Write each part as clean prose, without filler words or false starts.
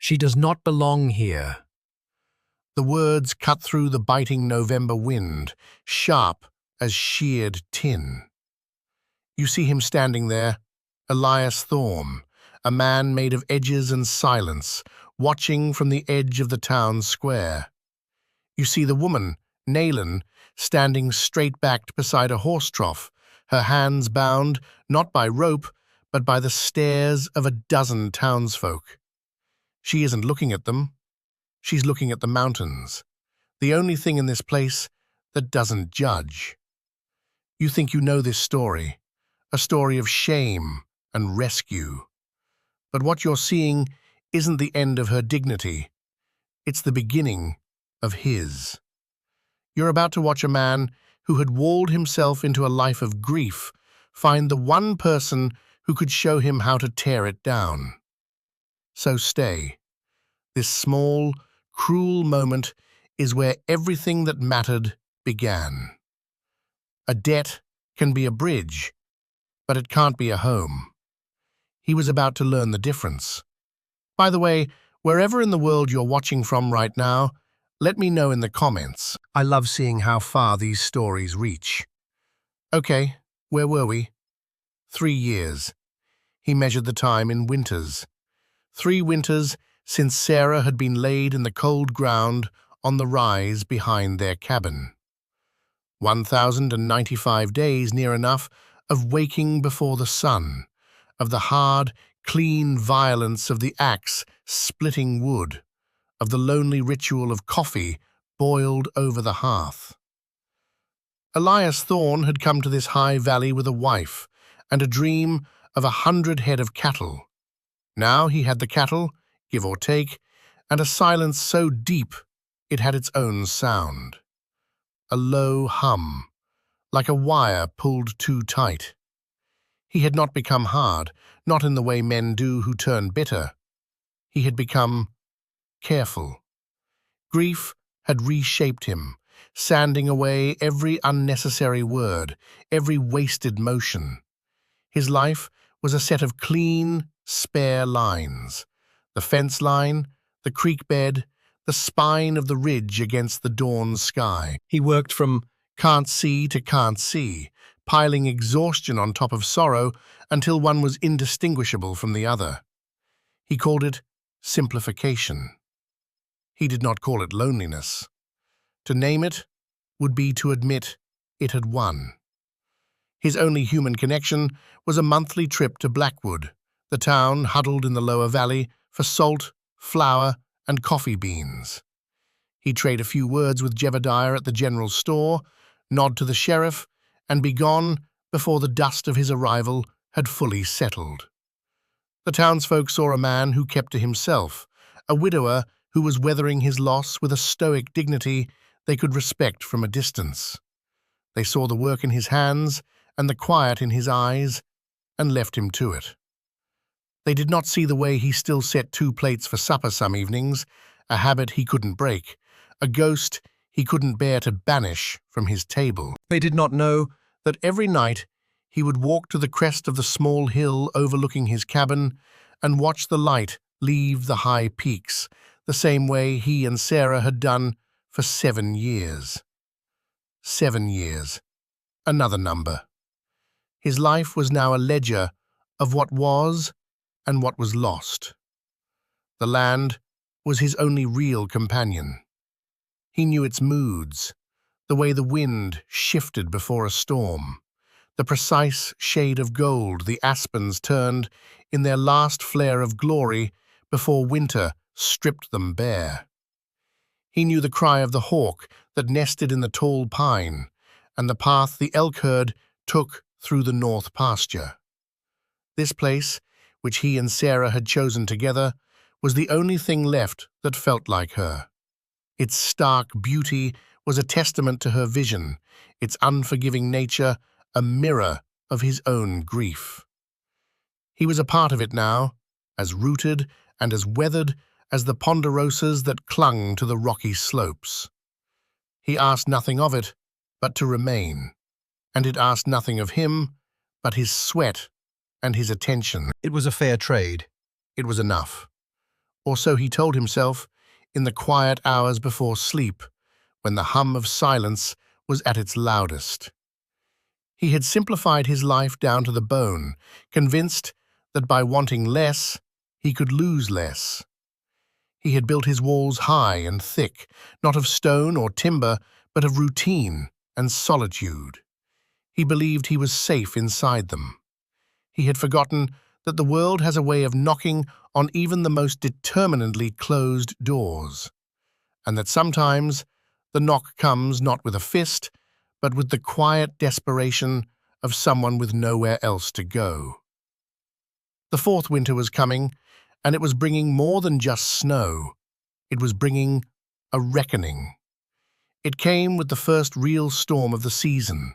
She does not belong here. The words cut through the biting November wind, sharp as sheared tin. You see him standing there, Elias Thorne, a man made of edges and silence, watching from the edge of the town square. You see the woman, Naylan, standing straight-backed beside a horse trough, her hands bound not by rope, but by the stares of a dozen townsfolk. She isn't looking at them. She's looking at the mountains, the only thing in this place that doesn't judge. You think you know this story, a story of shame and rescue. But what you're seeing isn't the end of her dignity. It's the beginning of his. You're about to watch a man who had walled himself into a life of grief find the one person who could show him how to tear it down. So stay. This small, cruel moment is where everything that mattered began. A debt can be a bridge, but it can't be a home. He was about to learn the difference. By the way, wherever in the world you're watching from right now, let me know in the comments. I love seeing how far these stories reach. Okay, where were we? 3 years. He measured the time in winters. 3 winters since Sarah had been laid in the cold ground on the rise behind their cabin. 1,095 days near enough of waking before the sun, of the hard, clean violence of the axe splitting wood, of the lonely ritual of coffee boiled over the hearth. Elias Thorne had come to this high valley with a wife and a dream of 100 head of cattle. Now he had the cattle, give or take, and a silence so deep it had its own sound. A low hum, like a wire pulled too tight. He had not become hard, not in the way men do who turn bitter. He had become careful. Grief had reshaped him, sanding away every unnecessary word, every wasted motion. His life was a set of clean, spare lines. The fence line, the creek bed, the spine of the ridge against the dawn sky. He worked from can't see to can't see, piling exhaustion on top of sorrow until one was indistinguishable from the other. He called it simplification. He did not call it loneliness. To name it would be to admit it had won. His only human connection was a monthly trip to Blackwood, the town huddled in the lower valley, for salt, flour, and coffee beans. He'd trade a few words with Jebediah at the general store, nod to the sheriff, and be gone before the dust of his arrival had fully settled. The townsfolk saw a man who kept to himself, a widower who was weathering his loss with a stoic dignity they could respect from a distance. They saw the work in his hands and the quiet in his eyes, and left him to it. They did not see the way he still set 2 plates for supper some evenings, a habit he couldn't break, a ghost he couldn't bear to banish from his table. They did not know that every night he would walk to the crest of the small hill overlooking his cabin and watch the light leave the high peaks, the same way he and Sarah had done for 7 years. 7 years. Another number. His life was now a ledger of what was and what was lost. The land was his only real companion. He knew its moods, the way the wind shifted before a storm, the precise shade of gold the aspens turned in their last flare of glory before winter stripped them bare. He knew the cry of the hawk that nested in the tall pine, and the path the elk herd took through the north pasture. This place, which he and Sarah had chosen together, was the only thing left that felt like her. Its stark beauty was a testament to her vision, its unforgiving nature a mirror of his own grief. He was a part of it now, as rooted and as weathered as the ponderosas that clung to the rocky slopes. He asked nothing of it but to remain, and it asked nothing of him but his sweat and his attention. It was a fair trade. It was enough. or so he told himself in the quiet hours before sleep, when the hum of silence was at its loudest. He had simplified his life down to the bone, convinced that by wanting less, he could lose less. He had built his walls high and thick, not of stone or timber, but of routine and solitude. He believed he was safe inside them. He had forgotten that the world has a way of knocking on even the most determinedly closed doors, and that sometimes the knock comes not with a fist, but with the quiet desperation of someone with nowhere else to go. The fourth winter was coming, and it was bringing more than just snow. It was bringing a reckoning. It came with the first real storm of the season.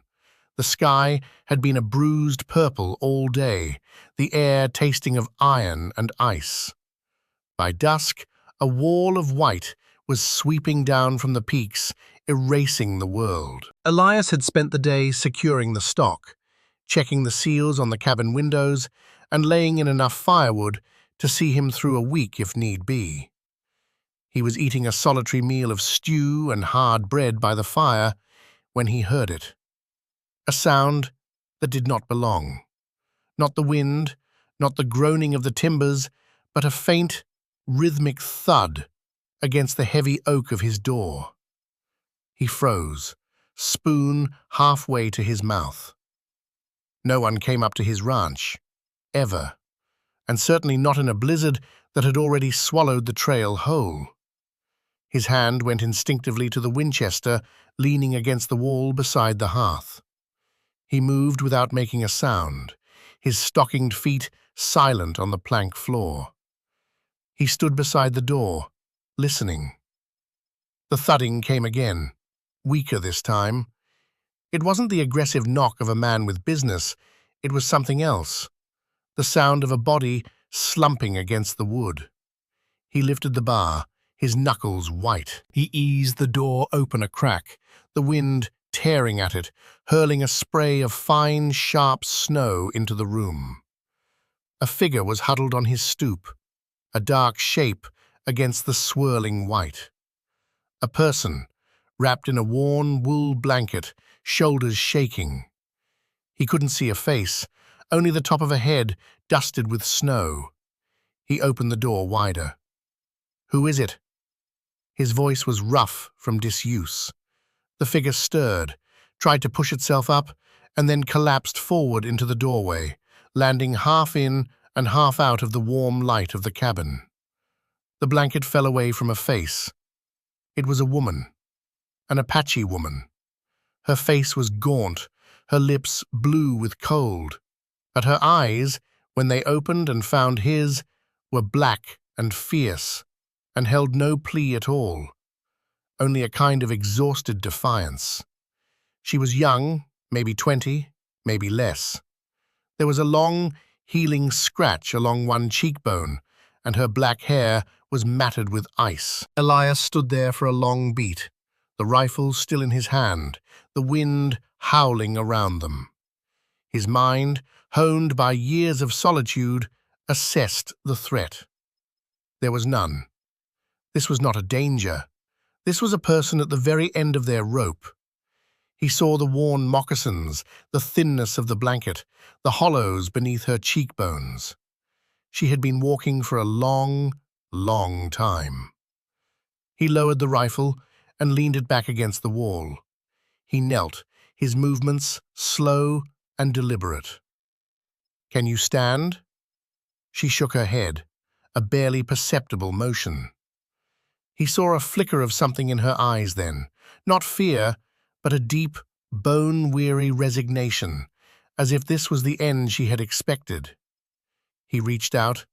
The sky had been a bruised purple all day, the air tasting of iron and ice. By dusk, a wall of white was sweeping down from the peaks, erasing the world. Elias had spent the day securing the stock, checking the seals on the cabin windows, and laying in enough firewood to see him through a week if need be. He was eating a solitary meal of stew and hard bread by the fire when he heard it. A sound that did not belong. Not the wind, not the groaning of the timbers, but a faint, rhythmic thud against the heavy oak of his door. He froze, spoon halfway to his mouth. No one came up to his ranch, ever, and certainly not in a blizzard that had already swallowed the trail whole. His hand went instinctively to the Winchester leaning against the wall beside the hearth. He moved without making a sound, his stockinged feet silent on the plank floor. He stood beside the door, listening. The thudding came again, weaker this time. It wasn't the aggressive knock of a man with business, it was something else. The sound of a body slumping against the wood. He lifted the bar, his knuckles white. He eased the door open a crack, the wind tearing at it, hurling a spray of fine, sharp snow into the room. A figure was huddled on his stoop, a dark shape against the swirling white. A person, wrapped in a worn wool blanket, shoulders shaking. He couldn't see a face, only the top of a head dusted with snow. He opened the door wider. "Who is it?" His voice was rough from disuse. The figure stirred, tried to push itself up, and then collapsed forward into the doorway, landing half in and half out of the warm light of the cabin. The blanket fell away from a face. It was a woman, an Apache woman. Her face was gaunt, her lips blue with cold, but her eyes, when they opened and found his, were black and fierce, and held no plea at all, only a kind of exhausted defiance. She was young, maybe 20, maybe less. There was a long, healing scratch along one cheekbone, and her black hair was matted with ice. Elias stood there for a long beat, the rifle still in his hand, the wind howling around them. His mind, honed by years of solitude, assessed the threat. There was none. This was not a danger. This was a person at the very end of their rope. He saw the worn moccasins, the thinness of the blanket, the hollows beneath her cheekbones. She had been walking for a long, long time. He lowered the rifle and leaned it back against the wall. He knelt, his movements slow and deliberate. "Can you stand?" She shook her head, a barely perceptible motion. He saw a flicker of something in her eyes then, not fear, but a deep, bone-weary resignation, as if this was the end she had expected. He reached out,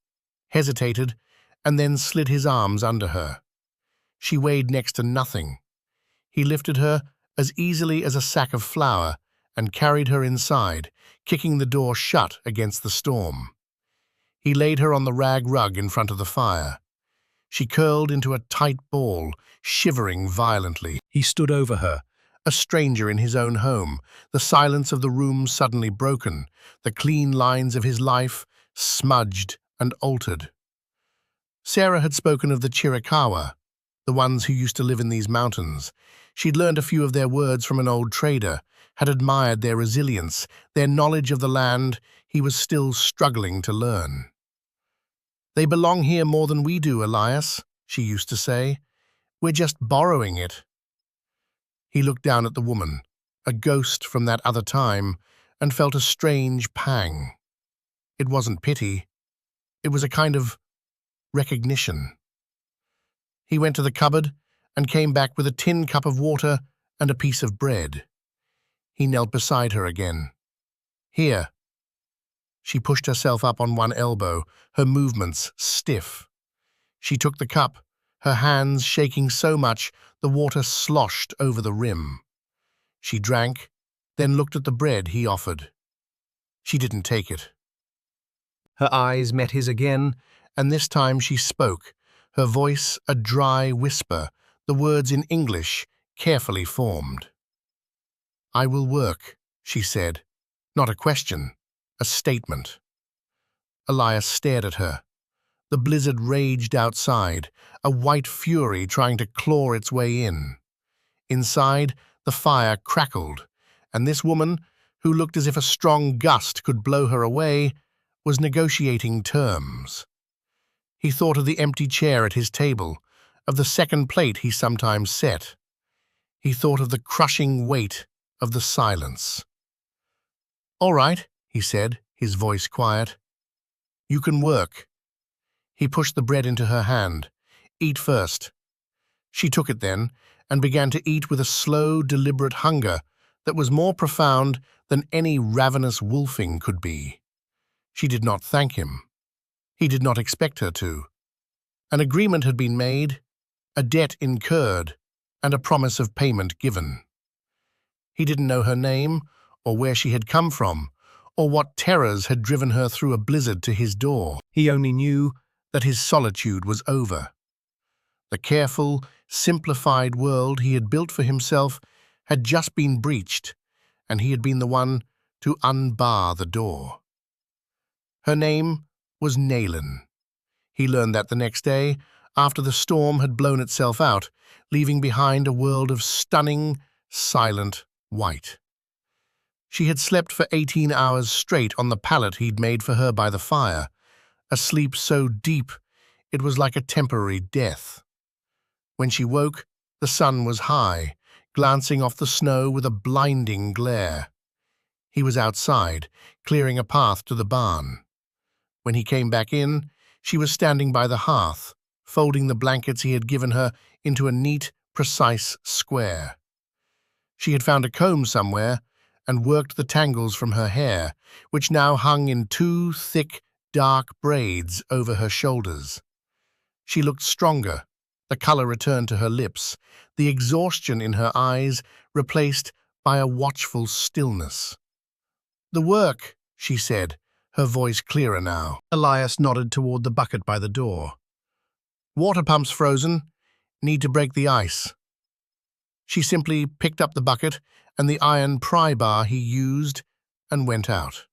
hesitated, and then slid his arms under her. She weighed next to nothing. He lifted her as easily as a sack of flour and carried her inside, kicking the door shut against the storm. He laid her on the rag rug in front of the fire. She curled into a tight ball, shivering violently. He stood over her, a stranger in his own home, the silence of the room suddenly broken, the clean lines of his life smudged and altered. Sarah had spoken of the Chiricahua, the ones who used to live in these mountains. She'd learned a few of their words from an old trader, had admired their resilience, their knowledge of the land he was still struggling to learn. "They belong here more than we do, Elias," she used to say. "We're just borrowing it." He looked down at the woman, a ghost from that other time, and felt a strange pang. It wasn't pity. It was a kind of recognition. He went to the cupboard and came back with a tin cup of water and a piece of bread. He knelt beside her again. "Here." She pushed herself up on one elbow, her movements stiff. She took the cup, her hands shaking so much the water sloshed over the rim. She drank, then looked at the bread he offered. She didn't take it. Her eyes met his again, and this time she spoke, her voice a dry whisper, the words in English carefully formed. "I will work," she said. Not a question, a statement. Elias stared at her. The blizzard raged outside, a white fury trying to claw its way in. Inside, the fire crackled, and this woman, who looked as if a strong gust could blow her away, was negotiating terms. He thought of the empty chair at his table, of the second plate he sometimes set. He thought of the crushing weight of the silence. "All right," he said, his voice quiet. "You can work." He pushed the bread into her hand. "Eat first." She took it then, and began to eat with a slow, deliberate hunger that was more profound than any ravenous wolfing could be. She did not thank him. He did not expect her to. An agreement had been made, a debt incurred, and a promise of payment given. He didn't know her name, or where she had come from, or what terrors had driven her through a blizzard to his door. He only knew that his solitude was over. The careful, simplified world he had built for himself had just been breached, and he had been the one to unbar the door. Her name was Naylan. He learned that the next day, after the storm had blown itself out, leaving behind a world of stunning, silent white. She had slept for 18 hours straight on the pallet he'd made for her by the fire, a sleep so deep it was like a temporary death. When she woke, the sun was high, glancing off the snow with a blinding glare. He was outside, clearing a path to the barn. When he came back in, she was standing by the hearth, folding the blankets he had given her into a neat, precise square. She had found a comb somewhere and worked the tangles from her hair, which now hung in two thick, dark braids over her shoulders. She looked stronger, the color returned to her lips, the exhaustion in her eyes replaced by a watchful stillness. "The work," she said, her voice clearer now. Elias nodded toward the bucket by the door. "Water pump's frozen. Need to break the ice." She simply picked up the bucket and the iron pry bar he used and went out.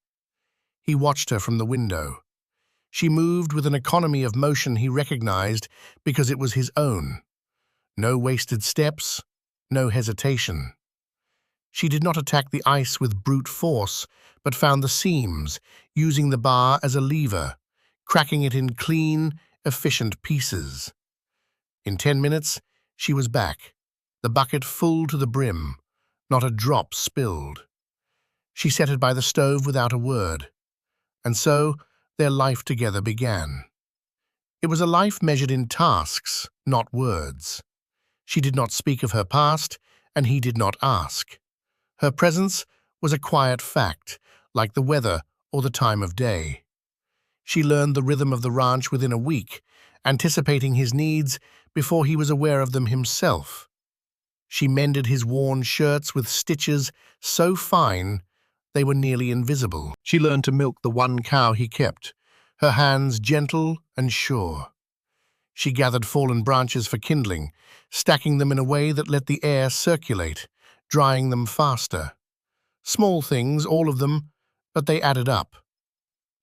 He watched her from the window. She moved with an economy of motion he recognized because it was his own. No wasted steps, no hesitation. She did not attack the ice with brute force, but found the seams, using the bar as a lever, cracking it in clean, efficient pieces. In 10 minutes, she was back, the bucket full to the brim, not a drop spilled. She set it by the stove without a word, and so their life together began. It was a life measured in tasks, not words. She did not speak of her past, and he did not ask. Her presence was a quiet fact, like the weather or the time of day. She learned the rhythm of the ranch within a week, anticipating his needs before he was aware of them himself. She mended his worn shirts with stitches so fine they were nearly invisible. She learned to milk the one cow he kept, her hands gentle and sure. She gathered fallen branches for kindling, stacking them in a way that let the air circulate, drying them faster. Small things, all of them, but they added up.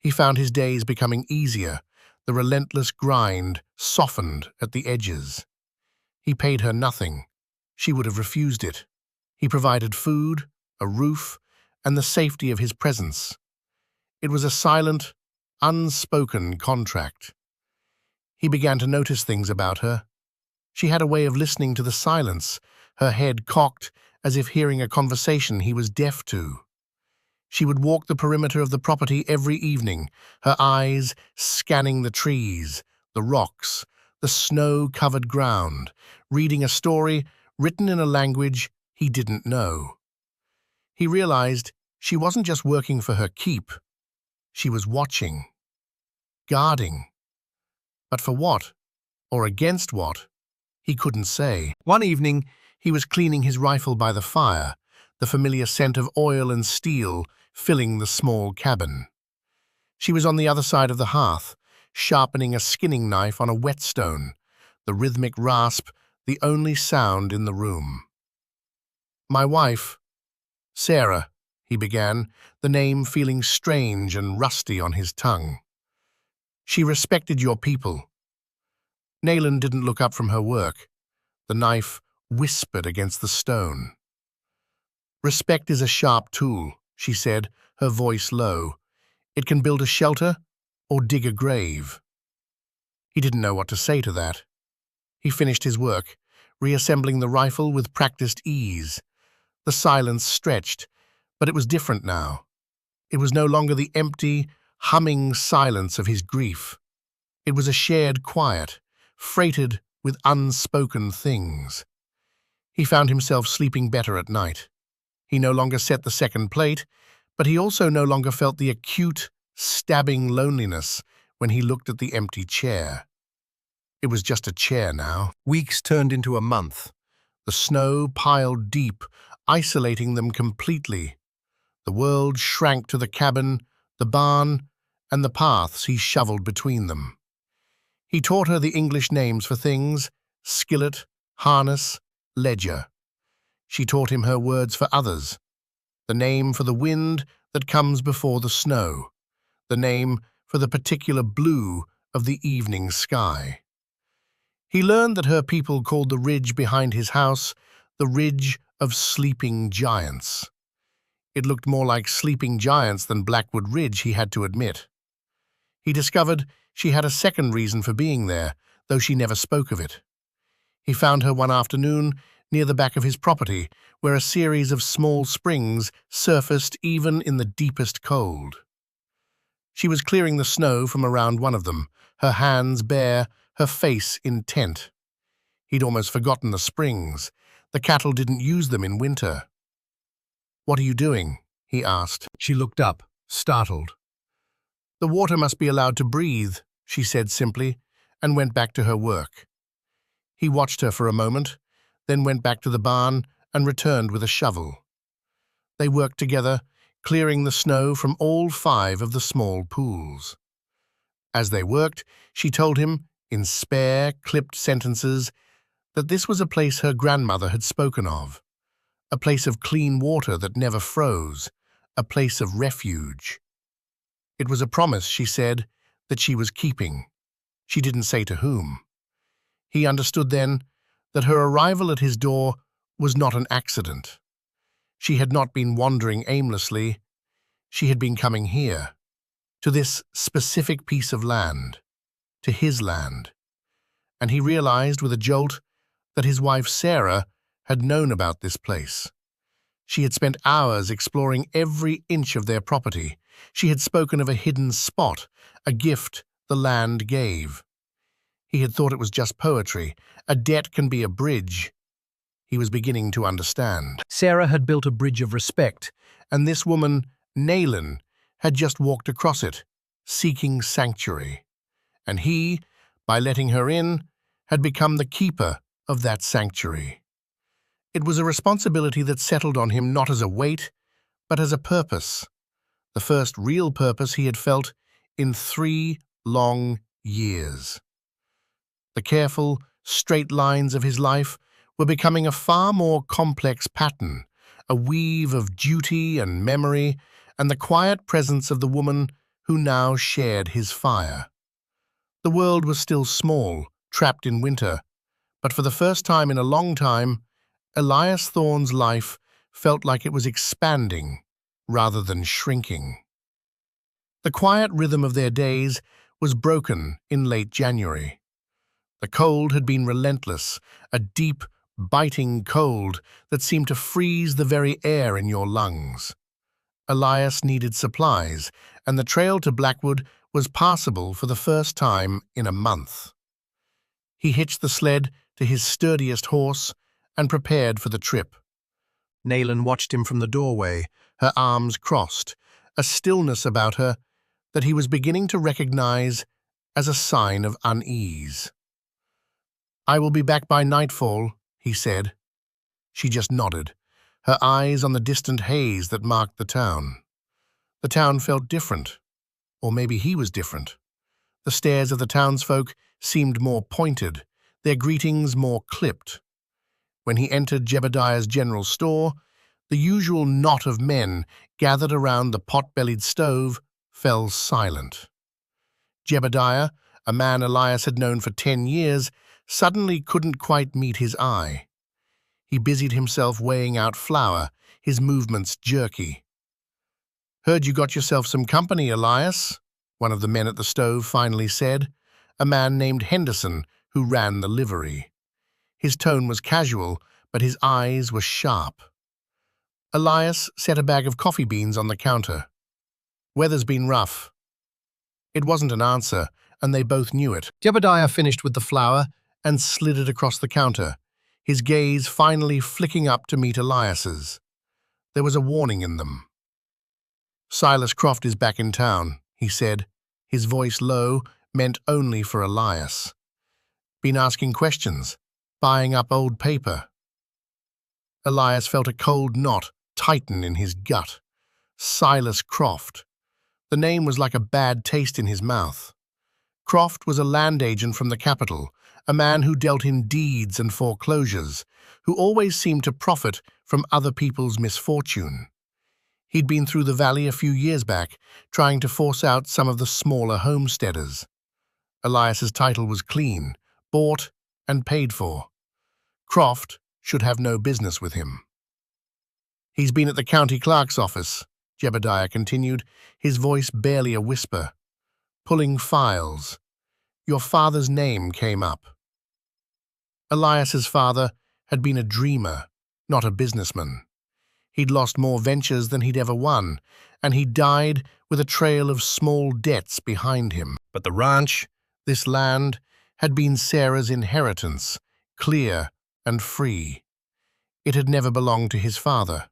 He found his days becoming easier, The relentless grind softened at the edges. He paid her nothing. She would have refused it. He provided food, a roof, and the safety of his presence. It was a silent, unspoken contract. He began to notice things about her. She had a way of listening to the silence, her head cocked as if hearing a conversation he was deaf to. She would walk the perimeter of the property every evening, her eyes scanning the trees, the rocks, the snow-covered ground, reading a story written in a language he didn't know. He realized she wasn't just working for her keep. She was watching, guarding. But for what, or against what, he couldn't say. One evening, he was cleaning his rifle by the fire, the familiar scent of oil and steel filling the small cabin. She was on the other side of the hearth, sharpening a skinning knife on a whetstone, the rhythmic rasp the only sound in the room. "My wife, Sarah," he began, the name feeling strange and rusty on his tongue. "She respected your people." Nayland didn't look up from her work. The knife whispered against the stone. "Respect is a sharp tool," she said, her voice low. "It can build a shelter or dig a grave." He didn't know what to say to that. He finished his work, reassembling the rifle with practiced ease. The silence stretched, but it was different now. It was no longer the empty, humming silence of his grief. It was a shared quiet, freighted with unspoken things. He found himself sleeping better at night. He no longer set the second plate, but he also no longer felt the acute, stabbing loneliness when he looked at the empty chair. It was just a chair now. Weeks turned into a month. The snow piled deep, isolating them completely. The world shrank to the cabin, the barn, and the paths he shoveled between them. He taught her the English names for things: skillet, harness, ledger. She taught him her words for others: the name for the wind that comes before the snow, the name for the particular blue of the evening sky. He learned that her people called the ridge behind his house the Ridge of Sleeping Giants. It looked more like sleeping giants than Blackwood Ridge, he had to admit. He discovered she had a second reason for being there, though she never spoke of it. He found her one afternoon near the back of his property, where a series of small springs surfaced even in the deepest cold. She was clearing the snow from around one of them, her hands bare, her face intent. He'd almost forgotten the springs. The cattle didn't use them in winter. "What are you doing?" he asked. She looked up, startled. "The water must be allowed to breathe," she said simply, and went back to her work. He watched her for a moment, then went back to the barn and returned with a shovel. They worked together, clearing the snow from all 5 of the small pools. As they worked, she told him, in spare, clipped sentences, that this was a place her grandmother had spoken of, a place of clean water that never froze, a place of refuge. It was a promise, she said, that she was keeping. She didn't say to whom. He understood then that her arrival at his door was not an accident. She had not been wandering aimlessly. She had been coming here, to this specific piece of land, to his land. And he realized with a jolt that his wife Sarah had known about this place. She had spent hours exploring every inch of their property. She had spoken of a hidden spot, a gift the land gave. He had thought it was just poetry. A debt can be a bridge. He was beginning to understand. Sarah had built a bridge of respect, and this woman, Nayland, had just walked across it, seeking sanctuary. And he, by letting her in, had become the keeper of that sanctuary. It was a responsibility that settled on him not as a weight, but as a purpose, the first real purpose he had felt in 3 long years. The careful, straight lines of his life were becoming a far more complex pattern, a weave of duty and memory, and the quiet presence of the woman who now shared his fire. The world was still small, trapped in winter, but for the first time in a long time, Elias Thorne's life felt like it was expanding rather than shrinking. The quiet rhythm of their days was broken in late January. The cold had been relentless, a deep, biting cold that seemed to freeze the very air in your lungs. Elias needed supplies, and the trail to Blackwood was passable for the first time in a month. He hitched the sled to his sturdiest horse and prepared for the trip. Nayland watched him from the doorway, her arms crossed, a stillness about her that he was beginning to recognize as a sign of unease. "I will be back by nightfall," he said. She just nodded, her eyes on the distant haze that marked the town. The town felt different, or maybe he was different. The stares of the townsfolk seemed more pointed, their greetings more clipped. When he entered Jebediah's general store, the usual knot of men gathered around the pot-bellied stove fell silent. Jebediah, a man Elias had known for 10 years, suddenly couldn't quite meet his eye. He busied himself weighing out flour, his movements jerky. "Heard you got yourself some company, Elias," one of the men at the stove finally said, a man named Henderson who ran the livery. His tone was casual, but his eyes were sharp. Elias set a bag of coffee beans on the counter. "Weather's been rough." It wasn't an answer, and they both knew it. Jebediah finished with the flour and slid it across the counter, his gaze finally flicking up to meet Elias's. There was a warning in them. "Silas Croft is back in town," he said, his voice low, meant only for Elias. "Been asking questions, buying up old paper." Elias felt a cold knot tighten in his gut. Silas Croft. The name was like a bad taste in his mouth. Croft was a land agent from the capital, a man who dealt in deeds and foreclosures, who always seemed to profit from other people's misfortune. He'd been through the valley a few years back, trying to force out some of the smaller homesteaders. Elias's title was clean, bought and paid for. Croft should have no business with him. "He's been at the county clerk's office," Jebediah continued, his voice barely a whisper. "Pulling files. Your father's name came up." Elias's father had been a dreamer, not a businessman. He'd lost more ventures than he'd ever won, and he died with a trail of small debts behind him. But the ranch, this land, had been Sarah's inheritance, clear and free. It had never belonged to his father.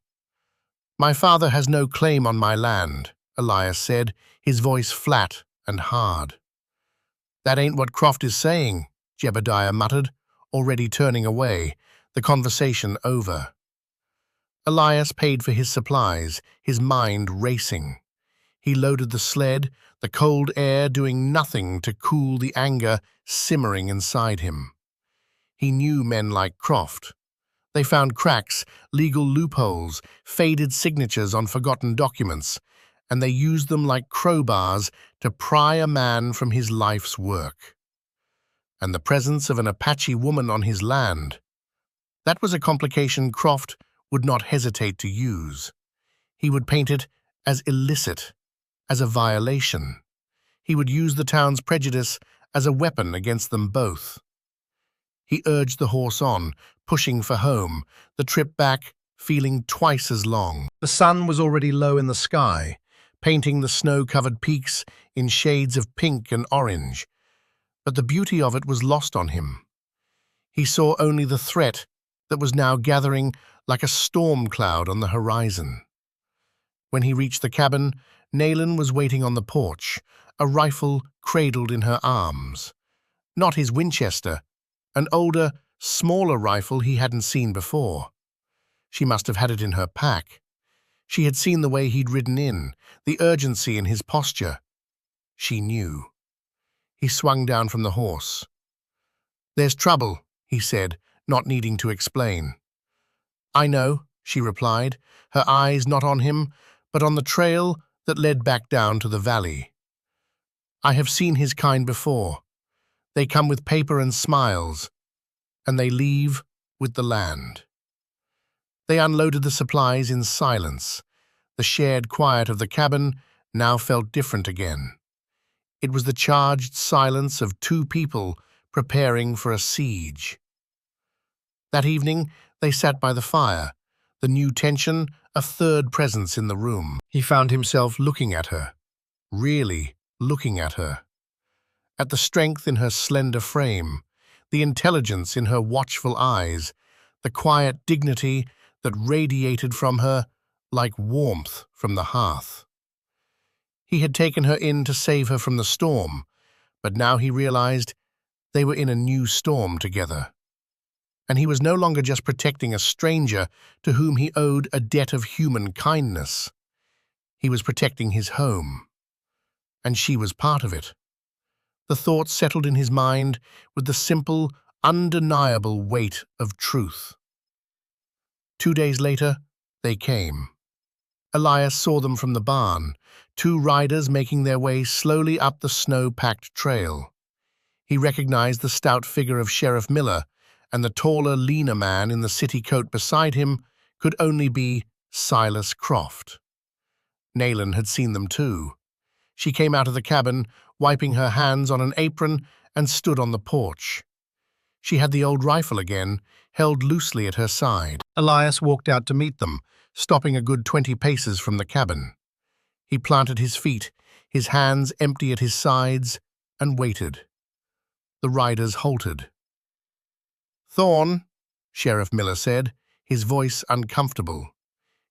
"My father has no claim on my land," Elias said, his voice flat and hard. "That ain't what Croft is saying," Jebediah muttered, already turning away, the conversation over. Elias paid for his supplies, his mind racing. He loaded the sled, the cold air doing nothing to cool the anger simmering inside him. He knew men like Croft. They found cracks, legal loopholes, faded signatures on forgotten documents, and they used them like crowbars to pry a man from his life's work. And the presence of an Apache woman on his land, that was a complication Croft would not hesitate to use. He would paint it as illicit, as a violation. He would use the town's prejudice as a weapon against them both. He urged the horse on, pushing for home, the trip back feeling twice as long. The sun was already low in the sky, painting the snow-covered peaks in shades of pink and orange, but the beauty of it was lost on him. He saw only the threat that was now gathering like a storm cloud on the horizon. When he reached the cabin, Nayland was waiting on the porch, a rifle cradled in her arms. Not his Winchester, an older, smaller rifle he hadn't seen before. She must have had it in her pack. She had seen the way he'd ridden in, the urgency in his posture. She knew. He swung down from the horse. "There's trouble," he said, not needing to explain. "I know," she replied, her eyes not on him, but on the trail that led back down to the valley. "I have seen his kind before. They come with paper and smiles, and they leave with the land. They unloaded the supplies in silence. The shared quiet of the cabin now felt different again. It was the charged silence of two people preparing for a siege. That evening, they sat by the fire, the new tension a third presence in the room. He found himself looking at her, really looking at her. At the strength in her slender frame, the intelligence in her watchful eyes, the quiet dignity that radiated from her like warmth from the hearth. He had taken her in to save her from the storm, but now he realized they were in a new storm together. And he was no longer just protecting a stranger to whom he owed a debt of human kindness. He was protecting his home, and she was part of it. The thought settled in his mind with the simple, undeniable weight of truth. 2 days later, they came. Elias saw them from the barn, two riders making their way slowly up the snow-packed trail. He recognized the stout figure of Sheriff Miller, and the taller, leaner man in the city coat beside him could only be Silas Croft. Nayland had seen them too. She came out of the cabin, wiping her hands on an apron, and stood on the porch. She had the old rifle again, held loosely at her side. Elias walked out to meet them, stopping a good 20 paces from the cabin. He planted his feet, his hands empty at his sides, and waited. The riders halted. "Thorne," Sheriff Miller said, his voice uncomfortable.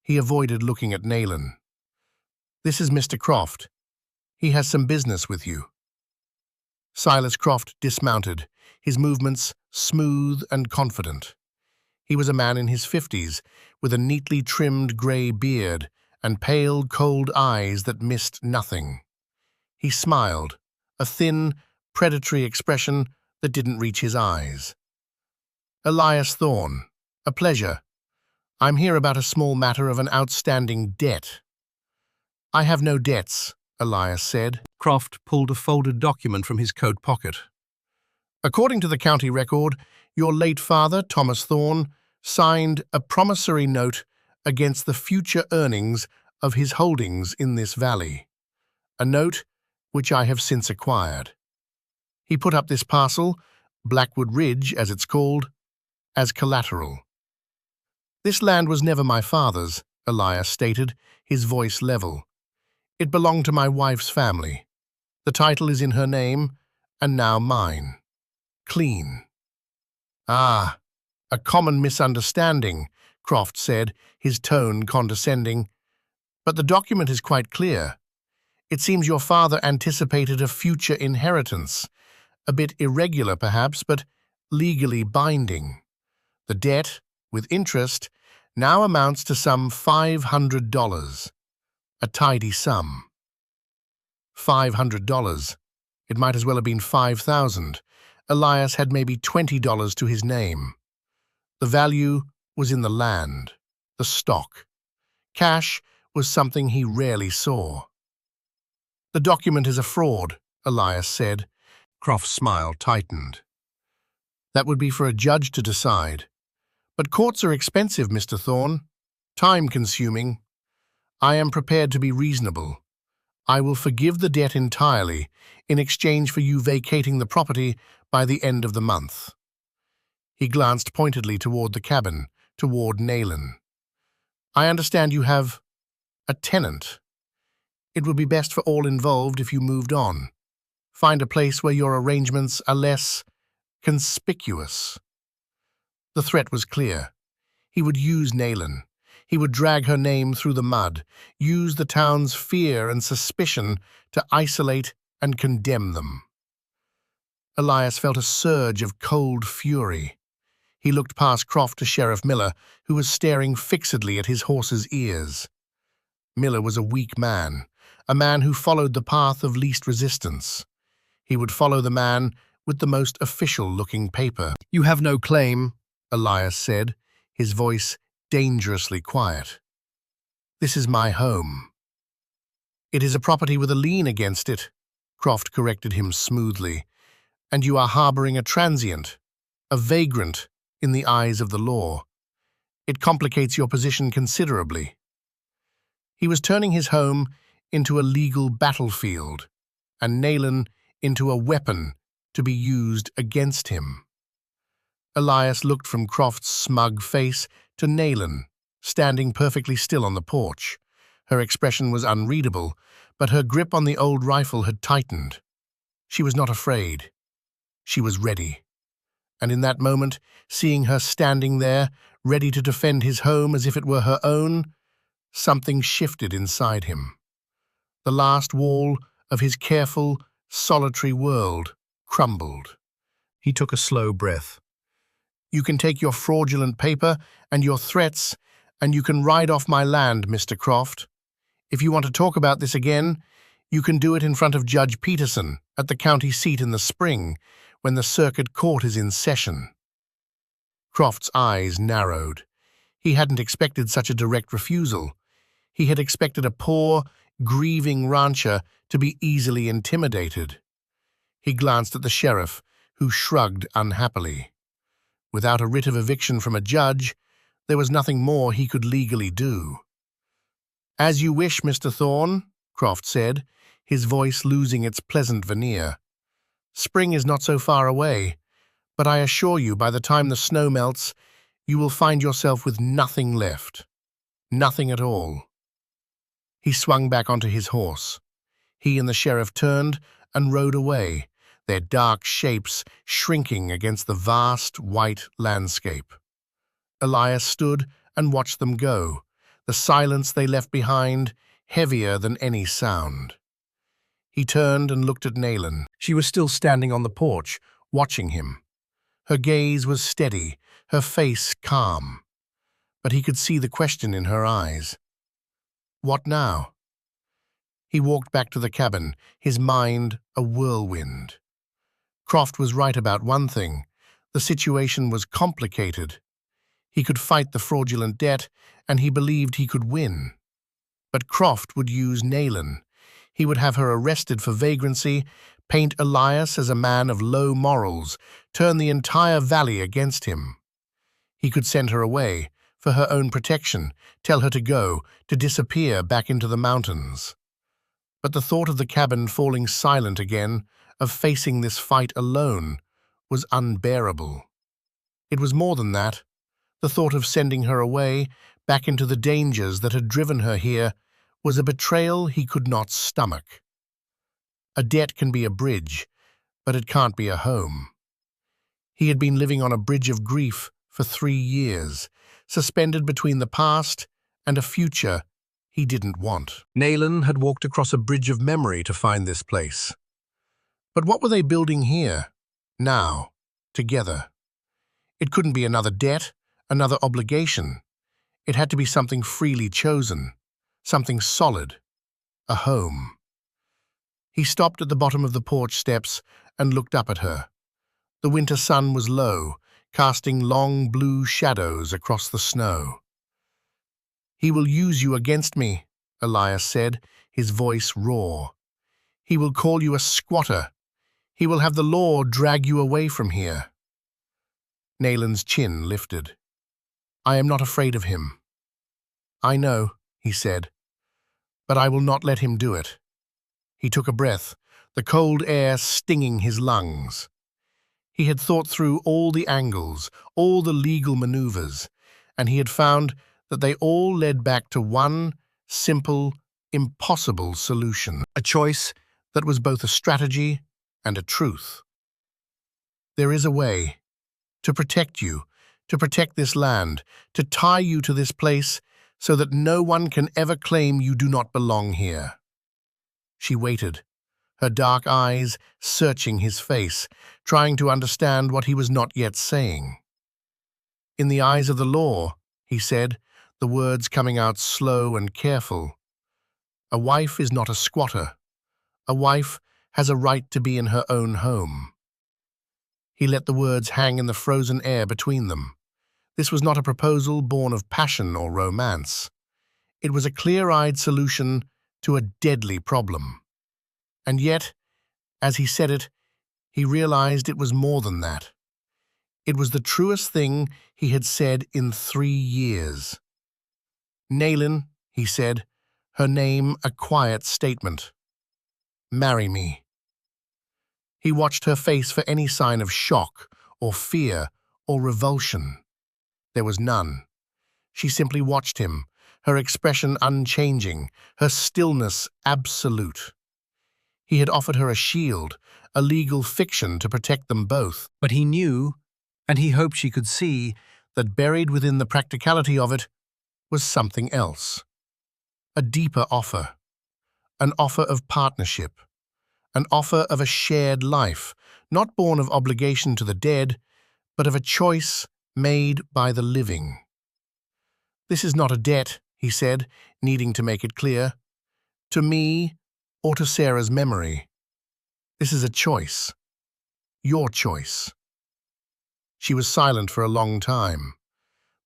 He avoided looking at Nayland. "This is Mr. Croft. He has some business with you." Silas Croft dismounted, his movements smooth and confident. He was a man in his 50s, with a neatly trimmed grey beard and pale, cold eyes that missed nothing. He smiled, a thin, predatory expression that didn't reach his eyes. "Elias Thorne, a pleasure. I'm here about a small matter of an outstanding debt." "I have no debts," Elias said. Croft pulled a folded document from his coat pocket. "According to the county record, your late father, Thomas Thorne, signed a promissory note against the future earnings of his holdings in this valley, a note which I have since acquired. He put up this parcel, Blackwood Ridge as it's called, as collateral." "This land was never my father's," Elias stated, his voice level. "It belonged to my wife's family. The title is in her name, and now mine. Clean." "Ah, a common misunderstanding," Croft said, his tone condescending. "But the document is quite clear. It seems your father anticipated a future inheritance, a bit irregular perhaps, but legally binding. The debt, with interest, now amounts to some $500, a tidy sum." $500. It might as well have been 5,000. Elias had maybe $20 to his name. The value was in the land, the stock. Cash was something he rarely saw. "The document is a fraud," Elias said. Croft's smile tightened. "That would be for a judge to decide. But courts are expensive, Mr. Thorne. Time-consuming. I am prepared to be reasonable. I will forgive the debt entirely in exchange for you vacating the property by the end of the month." He glanced pointedly toward the cabin, toward Nayland. "I understand you have a tenant. It would be best for all involved if you moved on. Find a place where your arrangements are less conspicuous." The threat was clear. He would use Nayland. He would drag her name through the mud, use the town's fear and suspicion to isolate and condemn them. Elias felt a surge of cold fury. He looked past Croft to Sheriff Miller, who was staring fixedly at his horse's ears. Miller was a weak man, a man who followed the path of least resistance. He would follow the man with the most official-looking paper. "You have no claim," Elias said, his voice dangerously quiet. "This is my home." "It is a property with a lien against it," Croft corrected him smoothly. and you are harboring a transient, a vagrant, in the eyes of the law. It complicates your position considerably. He was turning his home into a legal battlefield, and Nayland into a weapon to be used against him. Elias looked from Croft's smug face to Nayland, standing perfectly still on the porch. Her expression was unreadable, but her grip on the old rifle had tightened. She was not afraid. She was ready. And in that moment, seeing her standing there, ready to defend his home as if it were her own, something shifted inside him. The last wall of his careful, solitary world crumbled. He took a slow breath. You can take your fraudulent paper and your threats, and you can ride off my land, Mr. Croft. If you want to talk about this again, you can do it in front of Judge Peterson at the county seat in the spring, when the circuit court is in session. Croft's eyes narrowed. He hadn't expected such a direct refusal. He had expected a poor, grieving rancher to be easily intimidated. He glanced at the sheriff, who shrugged unhappily. Without a writ of eviction from a judge, there was nothing more he could legally do. "As you wish, Mr. Thorne," Croft said, his voice losing its pleasant veneer. "Spring is not so far away, but I assure you by the time the snow melts, you will find yourself with nothing left. Nothing at all." He swung back onto his horse. He and the sheriff turned and rode away, their dark shapes shrinking against the vast white landscape. Elias stood and watched them go, the silence they left behind heavier than any sound. He turned and looked at Nayland. She was still standing on the porch, watching him. Her gaze was steady, her face calm, but he could see the question in her eyes. What now? He walked back to the cabin, his mind a whirlwind. Croft was right about one thing. The situation was complicated. He could fight the fraudulent debt, and he believed he could win. But Croft would use Nayland. He would have her arrested for vagrancy, paint Elias as a man of low morals, turn the entire valley against him. He could send her away, for her own protection, tell her to go, to disappear back into the mountains. But the thought of the cabin falling silent again, of facing this fight alone, was unbearable. It was more than that. The thought of sending her away, back into the dangers that had driven her here, was a betrayal he could not stomach. A debt can be a bridge, but it can't be a home. He had been living on a bridge of grief for 3 years, suspended between the past and a future he didn't want. Nayland had walked across a bridge of memory to find this place. But what were they building here, now, together? It couldn't be another debt, another obligation. It had to be something freely chosen, something solid, a home. He stopped at the bottom of the porch steps and looked up at her. The winter sun was low, casting long blue shadows across the snow. "He will use you against me," Elias said, his voice raw. "He will call you a squatter. He will have the law drag you away from here." Nayland's chin lifted. "I am not afraid of him." "I know," he said, "but I will not let him do it." He took a breath, the cold air stinging his lungs. He had thought through all the angles, all the legal maneuvers, and he had found that they all led back to one simple, impossible solution, a choice that was both a strategy and a truth. There is a way to protect you, to protect this land, to tie you to this place so that no one can ever claim you do not belong here. She waited, her dark eyes searching his face, trying to understand what he was not yet saying. "In the eyes of the law," he said, the words coming out slow and careful, "a wife is not a squatter. A wife has a right to be in her own home." He let the words hang in the frozen air between them. This was not a proposal born of passion or romance. It was a clear-eyed solution to a deadly problem. And yet, as he said it, He realized it was more than that. It was the truest thing he had said in 3 years. "Naylin," he said, her name a quiet statement. "Marry me." He watched her face for any sign of shock or fear or revulsion. There was none. She simply watched him, her expression unchanging, her stillness absolute. He had offered her a shield, a legal fiction to protect them both. But he knew, and he hoped she could see, that buried within the practicality of it was something else. A deeper offer. An offer of partnership. An offer of a shared life, not born of obligation to the dead, but of a choice made by the living. "This is not a debt," he said, needing to make it clear, "to me or to Sarah's memory. This is a choice. Your choice." She was silent for a long time.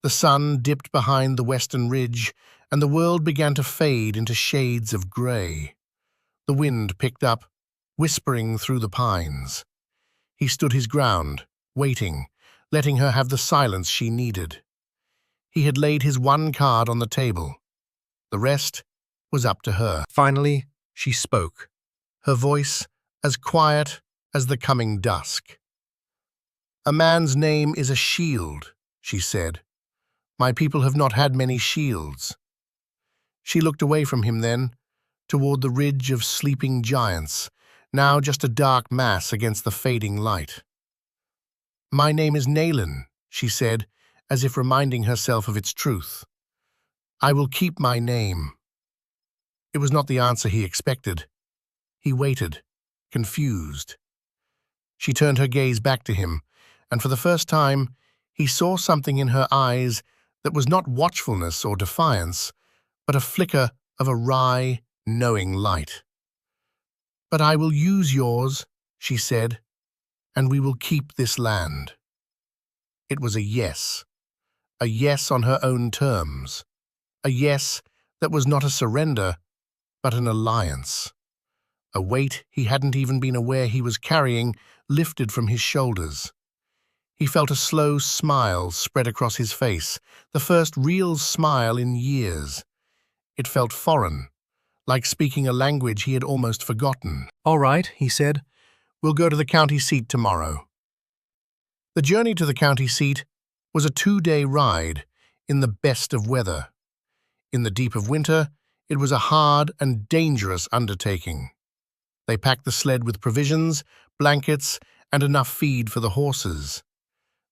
The sun dipped behind the western ridge, and the world began to fade into shades of grey. The wind picked up, whispering through the pines. He stood his ground, waiting, letting her have the silence she needed. He had laid his one card on the table. The rest was up to her. Finally, she spoke, her voice as quiet as the coming dusk. "A man's name is a shield," she said. "My people have not had many shields." She looked away from him then, toward the ridge of sleeping giants, now just a dark mass against the fading light. "My name is Naylin," she said, as if reminding herself of its truth. "I will keep my name." It was not the answer he expected. He waited, confused. She turned her gaze back to him, and for the first time, he saw something in her eyes that was not watchfulness or defiance, but a flicker of a wry, knowing light. "But I will use yours," she said, "and we will keep this land." It was a yes on her own terms, a yes that was not a surrender, but an alliance. A weight he hadn't even been aware he was carrying lifted from his shoulders. He felt a slow smile spread across his face, the first real smile in years. It felt foreign, like speaking a language he had almost forgotten. "All right," he said. "We'll go to the county seat tomorrow." The journey to the county seat was a 2-day ride in the best of weather. In the deep of winter, it was a hard and dangerous undertaking. They packed the sled with provisions, blankets, and enough feed for the horses.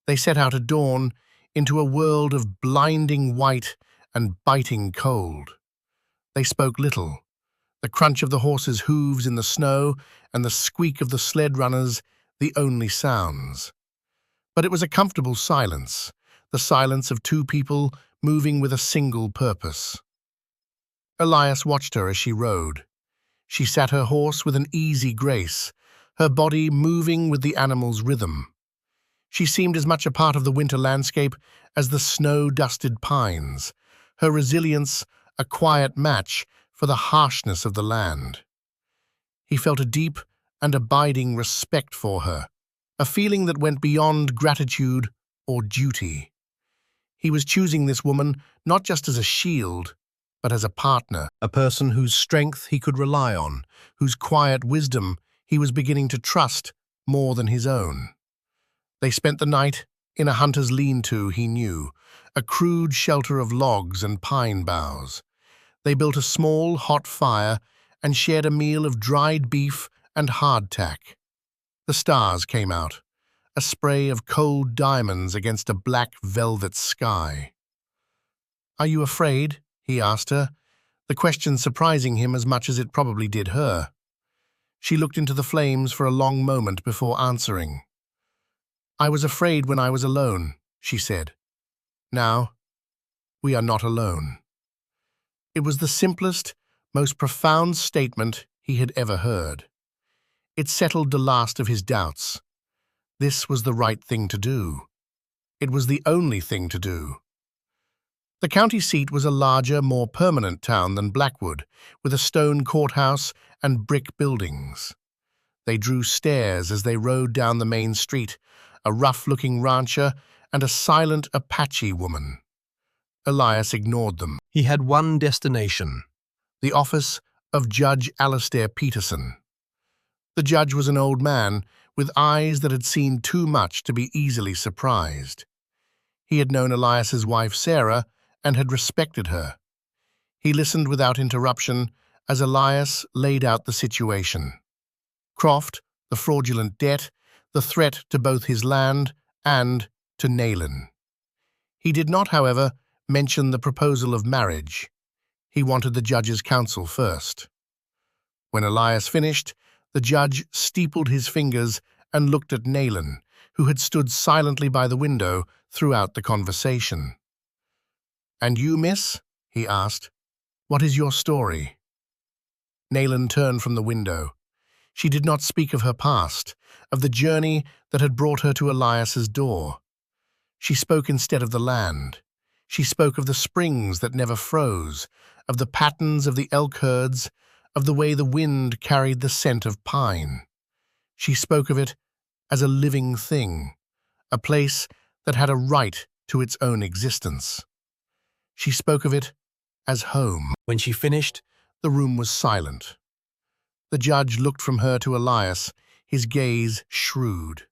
They set out at dawn into a world of blinding white and biting cold. They spoke little. The crunch of the horses' hooves in the snow and the squeak of the sled runners, the only sounds. But it was a comfortable silence, the silence of two people moving with a single purpose. Elias watched her as she rode. She sat her horse with an easy grace, her body moving with the animal's rhythm. She seemed as much a part of the winter landscape as the snow-dusted pines, her resilience a quiet match for the harshness of the land. He felt a deep and abiding respect for her, a feeling that went beyond gratitude or duty. He was choosing this woman not just as a shield, but as a partner, a person whose strength he could rely on, whose quiet wisdom he was beginning to trust more than his own. They spent the night in a hunter's lean-to he knew, a crude shelter of logs and pine boughs. They built a small, hot fire and shared a meal of dried beef and hardtack. The stars came out, a spray of cold diamonds against a black velvet sky. "Are you afraid?" he asked her, the question surprising him as much as it probably did her. She looked into the flames for a long moment before answering. "I was afraid when I was alone," she said. "Now, we are not alone." It was the simplest, most profound statement he had ever heard. It settled the last of his doubts. This was the right thing to do. It was the only thing to do. The county seat was a larger, more permanent town than Blackwood, with a stone courthouse and brick buildings. They drew stares as they rode down the main street, a rough-looking rancher and a silent Apache woman. Elias ignored them. He had one destination. The office of Judge Alastair Peterson. The judge was an old man with eyes that had seen too much to be easily surprised. He had known Elias's wife Sarah and had respected her. He listened without interruption as Elias laid out the situation. Croft, the fraudulent debt, the threat to both his land and to Nayland. He did not, however, mention the proposal of marriage. He wanted the judge's counsel first. When Elias finished, the judge steepled his fingers and looked at Nayland, who had stood silently by the window throughout the conversation. "And you, miss?" he asked. "What is your story?" Nayland turned from the window. She did not speak of her past, of the journey that had brought her to Elias's door. She spoke instead of the land. She spoke of the springs that never froze, of the patterns of the elk herds, of the way the wind carried the scent of pine. She spoke of it as a living thing, a place that had a right to its own existence. She spoke of it as home. When she finished, The room was silent. The judge looked from her to Elias, his gaze shrewd.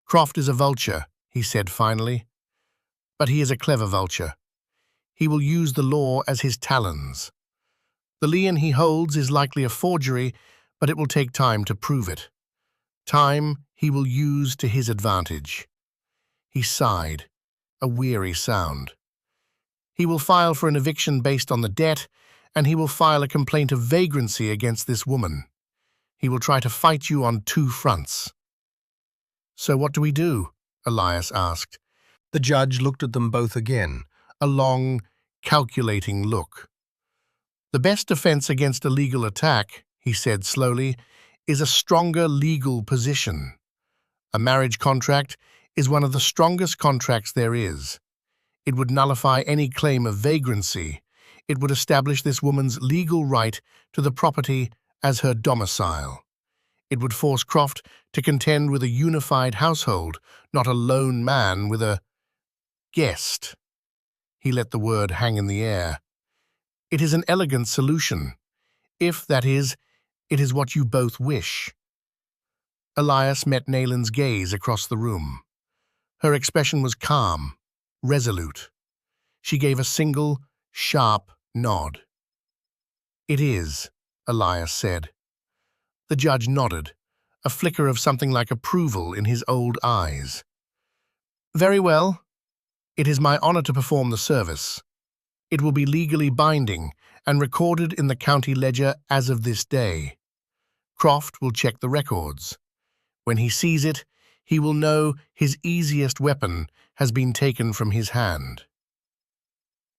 "Croft is a vulture," he said finally. "But he is a clever vulture. He will use the law as his talons. The lien he holds is likely a forgery, but it will take time to prove it. Time he will use to his advantage." He sighed, a weary sound. "He will file for an eviction based on the debt, and he will file a complaint of vagrancy against this woman. He will try to fight you on two fronts." "So what do we do?" Elias asked. the judge looked at them both again. A long, calculating look. "The best defense against a legal attack," he said slowly, "is a stronger legal position. A marriage contract is one of the strongest contracts there is. It would nullify any claim of vagrancy. It would establish this woman's legal right to the property as her domicile. It would force Croft to contend with a unified household, not a lone man with a guest." He let the word hang in the air. "It is an elegant solution, if, that is, it is what you both wish." Elias met Nayland's gaze across the room. Her expression was calm, resolute. She gave a single, sharp nod. "It is," Elias said. The judge nodded, a flicker of something like approval in his old eyes. "Very well. It is my honor to perform the service. It will be legally binding and recorded in the county ledger as of this day. Croft will check the records. When he sees it, he will know his easiest weapon has been taken from his hand."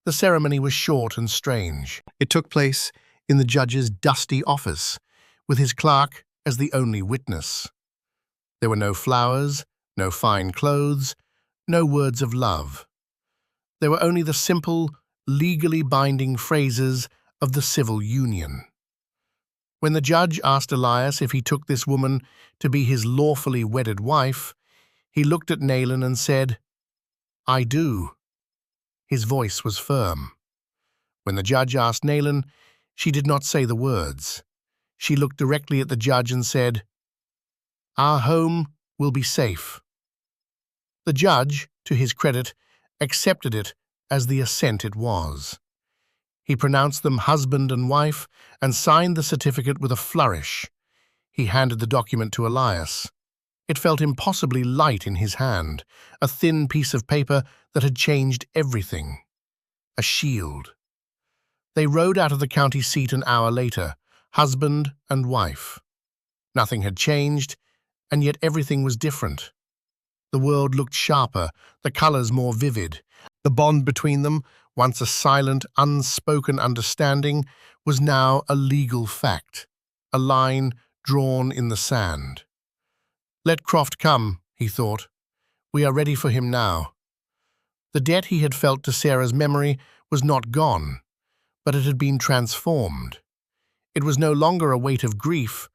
The ceremony was short and strange. It took place in the judge's dusty office, with his clerk as the only witness. There were no flowers, no fine clothes, no words of love. There were only the simple, legally binding phrases of the civil union. When the judge asked Elias if he took this woman to be his lawfully wedded wife, he looked at Nayland and said, "I do." His voice was firm. When the judge asked Nayland, she did not say the words. She looked directly at the judge and said, "Our home will be safe." The judge, to his credit, accepted it as the assent it was. He pronounced them husband and wife and signed the certificate with a flourish. He handed the document to Elias. It felt impossibly light in his hand, a thin piece of paper that had changed everything. A shield. They rode out of the county seat an hour later, husband and wife. Nothing had changed, and yet everything was different. The world looked sharper, the colors more vivid. The bond between them, once a silent, unspoken understanding, was now a legal fact, a line drawn in the sand. "Let Croft come," he thought. "We are ready for him now." The debt he had felt to Sarah's memory was not gone, but it had been transformed. It was no longer a weight of grief,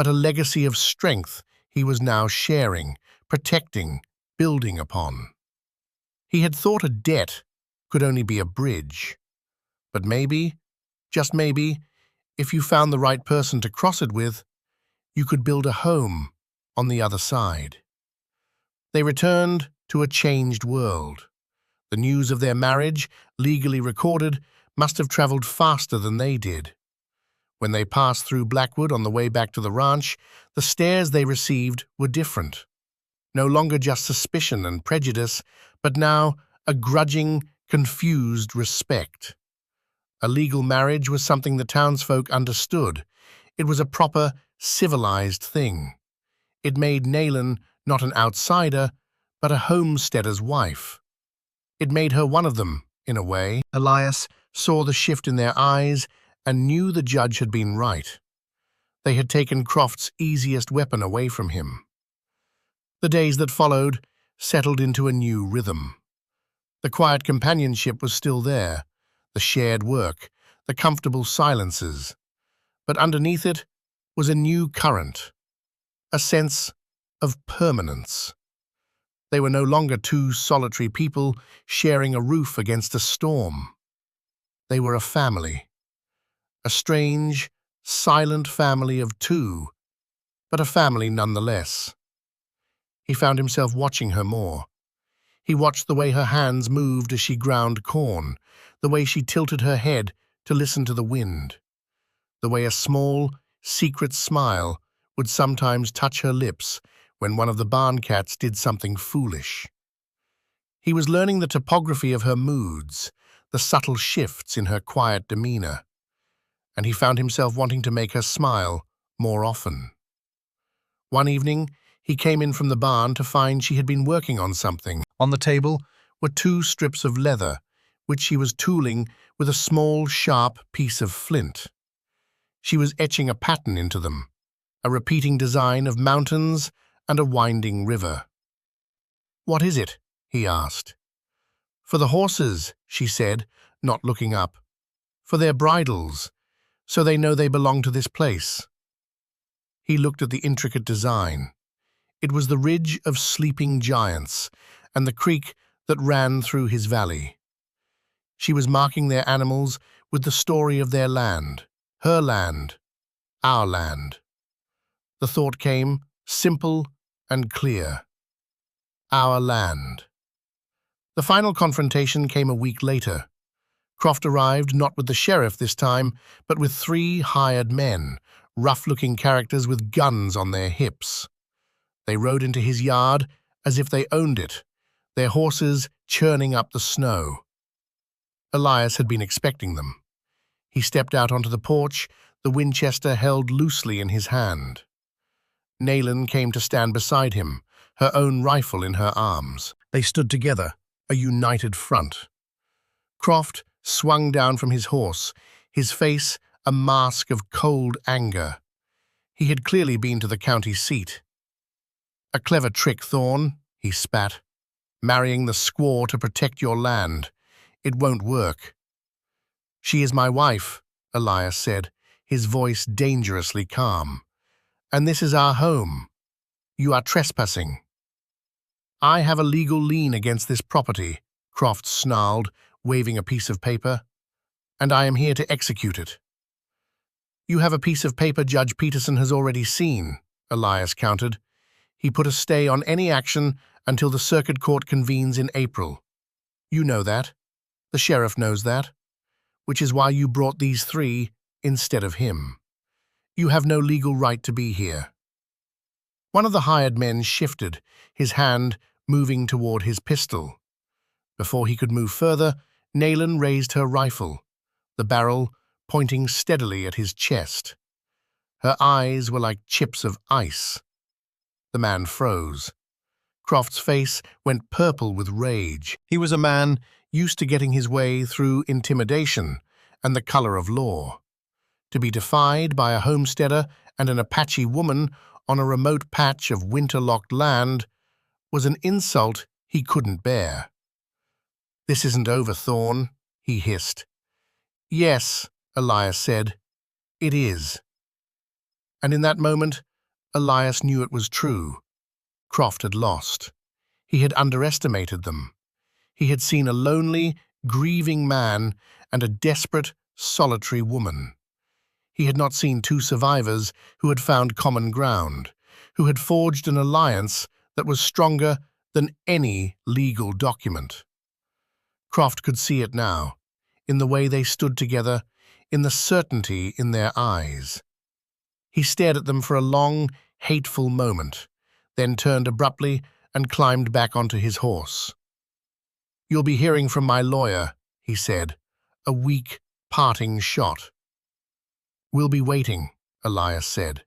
but a legacy of strength he was now sharing, protecting, building upon. He had thought a debt could only be a bridge. But maybe, just maybe, if you found the right person to cross it with, you could build a home on the other side. They returned to a changed world. The news of their marriage, legally recorded, must have traveled faster than they did. When they passed through Blackwood on the way back to the ranch, the stares they received were different. No longer just suspicion and prejudice, but now a grudging, confused respect. A legal marriage was something the townsfolk understood. It was a proper, civilized thing. It made Nayland not an outsider, but a homesteader's wife. It made her one of them, in a way. Elias saw the shift in their eyes and knew the judge had been right. They had taken Croft's easiest weapon away from him. The days that followed settled into a new rhythm. The quiet companionship was still there, the shared work, the comfortable silences. But underneath it was a new current, a sense of permanence. They were no longer two solitary people sharing a roof against a storm. They were a family. A strange, silent family of two, but a family nonetheless. He found himself watching her more. He watched the way her hands moved as she ground corn, the way she tilted her head to listen to the wind, the way a small, secret smile would sometimes touch her lips when one of the barn cats did something foolish. He was learning the topography of her moods, the subtle shifts in her quiet demeanor, and he found himself wanting to make her smile more often. One evening, he came in from the barn to find she had been working on something. On the table were 2 strips of leather, which she was tooling with a small, sharp piece of flint. She was etching a pattern into them, a repeating design of mountains and a winding river. "What is it?" he asked. "For the horses," she said, not looking up. "For their bridles, so they know they belong to this place." He looked at the intricate design. It was the ridge of sleeping giants and the creek that ran through his valley. She was marking their animals with the story of their land, her land, our land. The thought came, simple and clear. Our land. The final confrontation came a week later. Croft arrived not with the sheriff this time, but with 3 hired men, rough-looking characters with guns on their hips. They rode into his yard as if they owned it, their horses churning up the snow. Elias had been expecting them. He stepped out onto the porch, the Winchester held loosely in his hand. Nayland came to stand beside him, her own rifle in her arms. They stood together, a united front. Croft swung down from his horse, his face a mask of cold anger. He had clearly been to the county seat. "A clever trick, Thorne," he spat. "Marrying the squaw to protect your land. It won't work." "She is my wife," Elias said, his voice dangerously calm. "And this is our home. You are trespassing." "I have a legal lien against this property," Croft snarled, waving a piece of paper, "and I am here to execute it." "You have a piece of paper Judge Peterson has already seen," Elias countered. "He put a stay on any action until the circuit court convenes in April. You know that. The sheriff knows that. Which is why you brought these 3 instead of him. You have no legal right to be here." One of the hired men shifted, his hand moving toward his pistol. Before he could move further, Nayland raised her rifle, the barrel pointing steadily at his chest. Her eyes were like chips of ice. The man froze. Croft's face went purple with rage. He was a man used to getting his way through intimidation and the color of law. To be defied by a homesteader and an Apache woman on a remote patch of winter-locked land was an insult he couldn't bear. "This isn't over, Thorne," he hissed. "Yes," Elias said, "it is." And in that moment, Elias knew it was true. Croft had lost. He had underestimated them. He had seen a lonely, grieving man and a desperate, solitary woman. He had not seen two survivors who had found common ground, who had forged an alliance that was stronger than any legal document. Croft could see it now, in the way they stood together, in the certainty in their eyes. He stared at them for a long, hateful moment, then turned abruptly and climbed back onto his horse. "You'll be hearing from my lawyer," he said, a weak, parting shot. "We'll be waiting," Elias said.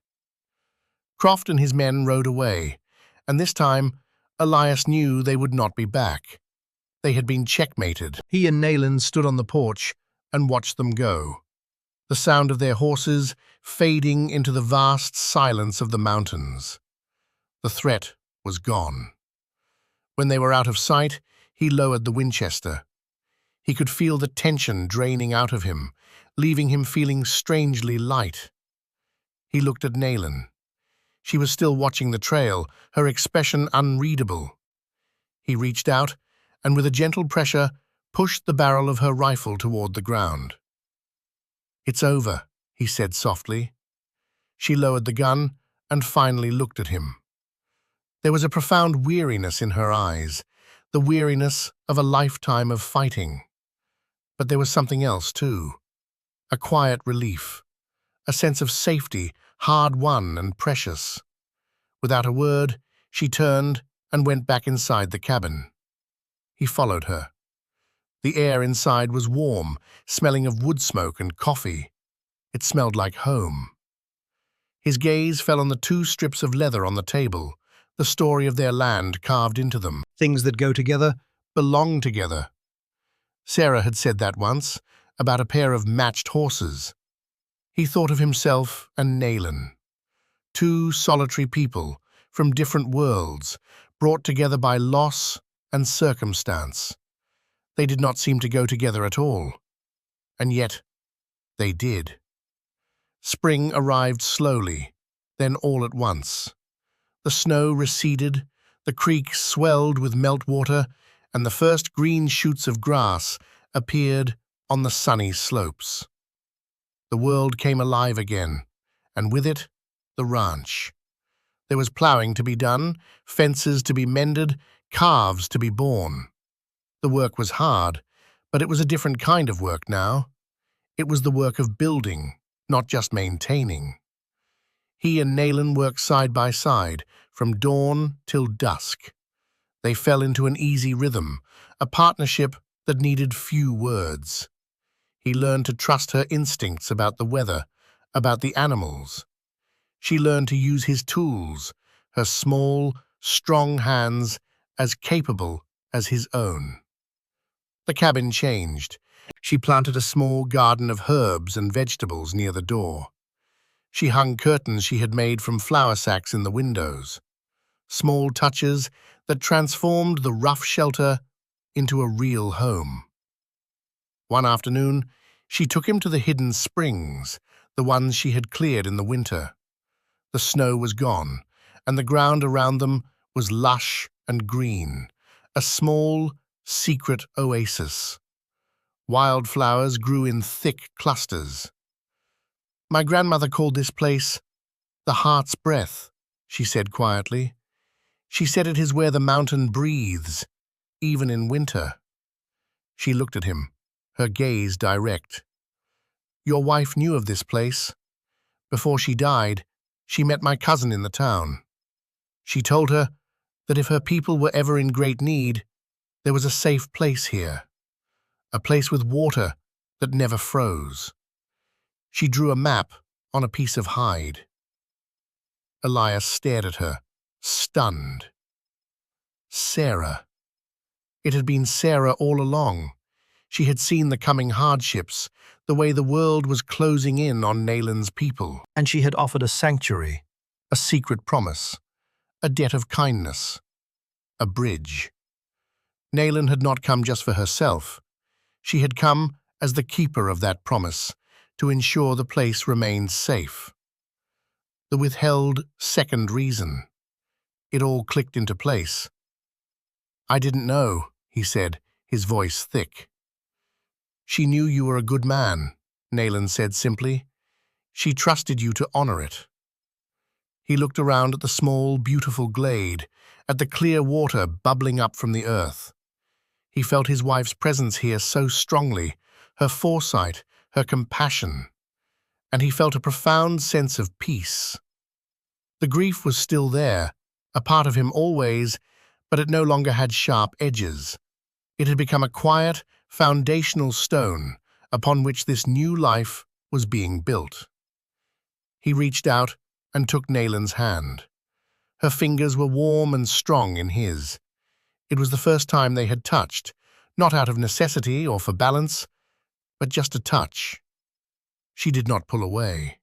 Croft and his men rode away, and this time Elias knew they would not be back. They had been checkmated. He and Nayland stood on the porch and watched them go, the sound of their horses fading into the vast silence of the mountains. The threat was gone. When they were out of sight, he lowered the Winchester. He could feel the tension draining out of him, leaving him feeling strangely light. He looked at Nayland. She was still watching the trail, her expression unreadable. He reached out and with a gentle pressure pushed the barrel of her rifle toward the ground. "It's over," he said softly. She lowered the gun and finally looked at him. There was a profound weariness in her eyes, the weariness of a lifetime of fighting. But there was something else, too. A quiet relief, a sense of safety, hard-won and precious. Without a word, she turned and went back inside the cabin. He followed her. The air inside was warm, smelling of wood smoke and coffee. It smelled like home. His gaze fell on the two strips of leather on the table, the story of their land carved into them. Things that go together belong together. Sarah had said that once, about a pair of matched horses. He thought of himself and Nayland, two solitary people from different worlds, brought together by loss and circumstance. They did not seem to go together at all, and yet they did. Spring arrived slowly, then all at once. The snow receded, the creek swelled with meltwater, and the first green shoots of grass appeared on the sunny slopes. The world came alive again, and with it, the ranch. There was ploughing to be done, fences to be mended, calves to be born. The work was hard, but it was a different kind of work now. It was the work of building, not just maintaining. He and Nayland worked side by side, from dawn till dusk. They fell into an easy rhythm, a partnership that needed few words. He learned to trust her instincts about the weather, about the animals. She learned to use his tools, her small, strong hands as capable as his own. The cabin changed. She planted a small garden of herbs and vegetables near the door. She hung curtains she had made from flour sacks in the windows. Small touches that transformed the rough shelter into a real home. One afternoon, she took him to the hidden springs, the ones she had cleared in the winter. The snow was gone, and the ground around them was lush and green, a small, secret oasis. Wildflowers grew in thick clusters. "My grandmother called this place the Heart's Breath," she said quietly. "She said it is where the mountain breathes, even in winter." She looked at him, her gaze direct. "Your wife knew of this place. Before she died, she met my cousin in the town. She told her that if her people were ever in great need, there was a safe place here, a place with water that never froze." She drew a map on a piece of hide. Elias stared at her, stunned. Sarah. It had been Sarah all along. She had seen the coming hardships, the way the world was closing in on Nayland's people. And she had offered a sanctuary, a secret promise, a debt of kindness, a bridge. Nayland had not come just for herself. She had come as the keeper of that promise, to ensure the place remained safe. the withheld second reason. It all clicked into place. "I didn't know," he said, his voice thick. "She knew you were a good man," Nayland said simply. "She trusted you to honor it." He looked around at the small, beautiful glade, at the clear water bubbling up from the earth. He felt his wife's presence here so strongly, her foresight, her compassion, and he felt a profound sense of peace. The grief was still there, a part of him always, but it no longer had sharp edges. It had become a quiet, foundational stone upon which this new life was being built. He reached out and took Nayland's hand. Her fingers were warm and strong in his. It was the first time they had touched, not out of necessity or for balance, but just a touch. She did not pull away.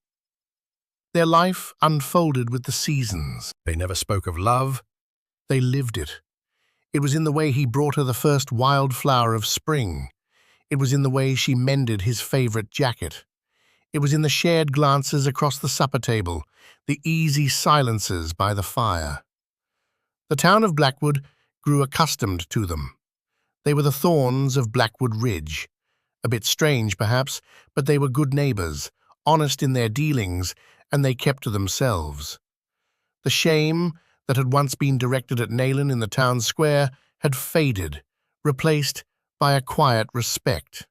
Their life unfolded with the seasons. They never spoke of love. They lived it. It was in the way he brought her the first wildflower of spring. It was in the way she mended his favorite jacket. It was in the shared glances across the supper table, the easy silences by the fire. The town of Blackwood grew accustomed to them. They were the thorns of Blackwood Ridge. A bit strange, perhaps, but they were good neighbors, honest in their dealings, and they kept to themselves. The shame that had once been directed at Nayland in the town square had faded, replaced by a quiet respect.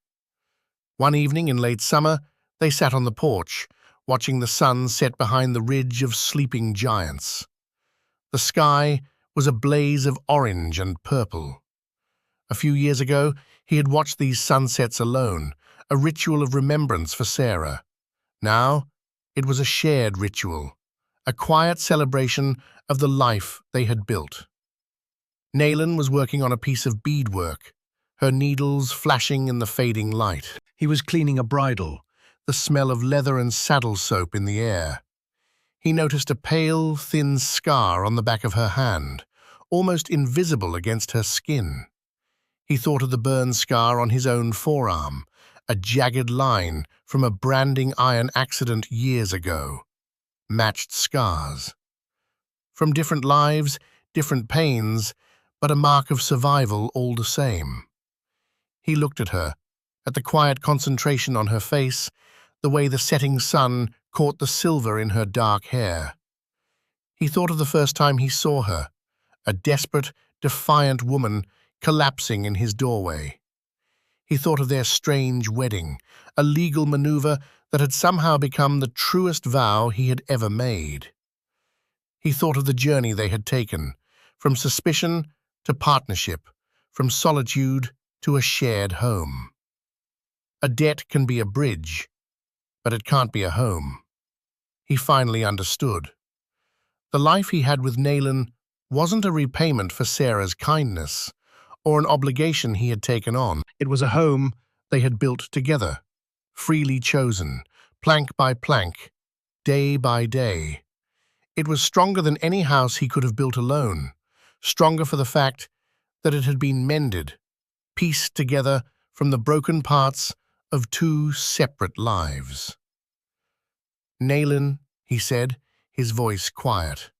One evening in late summer, they sat on the porch, watching the sun set behind the ridge of sleeping giants. The sky was a blaze of orange and purple. A few years ago, he had watched these sunsets alone, a ritual of remembrance for Sarah. Now, it was a shared ritual, a quiet celebration of the life they had built. Nayland was working on a piece of beadwork, her needles flashing in the fading light. He was cleaning a bridle, the smell of leather and saddle soap in the air. He noticed a pale, thin scar on the back of her hand, almost invisible against her skin. He thought of the burn scar on his own forearm, a jagged line from a branding iron accident years ago. Matched scars. From different lives, different pains, but a mark of survival all the same. He looked at her, at the quiet concentration on her face, the way the setting sun caught the silver in her dark hair. He thought of the first time he saw her, a desperate, defiant woman collapsing in his doorway. He thought of their strange wedding, a legal maneuver that had somehow become the truest vow he had ever made. He thought of the journey they had taken, from suspicion to partnership, from solitude to a shared home. A debt can be a bridge, but it can't be a home. He finally understood. The life he had with Nayland wasn't a repayment for Sarah's kindness, or an obligation he had taken on. It was a home they had built together, freely chosen, plank by plank, day by day. It was stronger than any house he could have built alone, stronger for the fact that it had been mended, pieced together from the broken parts of two separate lives. "Nayland," he said, his voice quiet.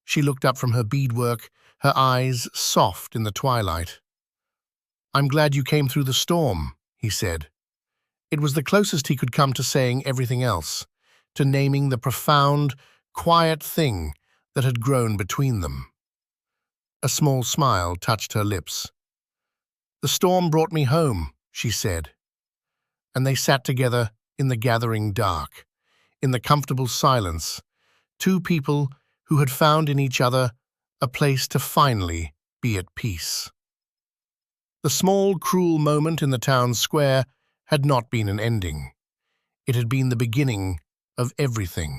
She looked up from her beadwork, her eyes soft in the twilight. "I'm glad you came through the storm," he said. It was the closest he could come to saying everything else, to naming the profound, quiet thing that had grown between them. A small smile touched her lips. "The storm brought me home," she said. And they sat together in the gathering dark, in the comfortable silence, two people who had found in each other a place to finally be at peace. The small, cruel moment in the town square had not been an ending. It had been the beginning of everything.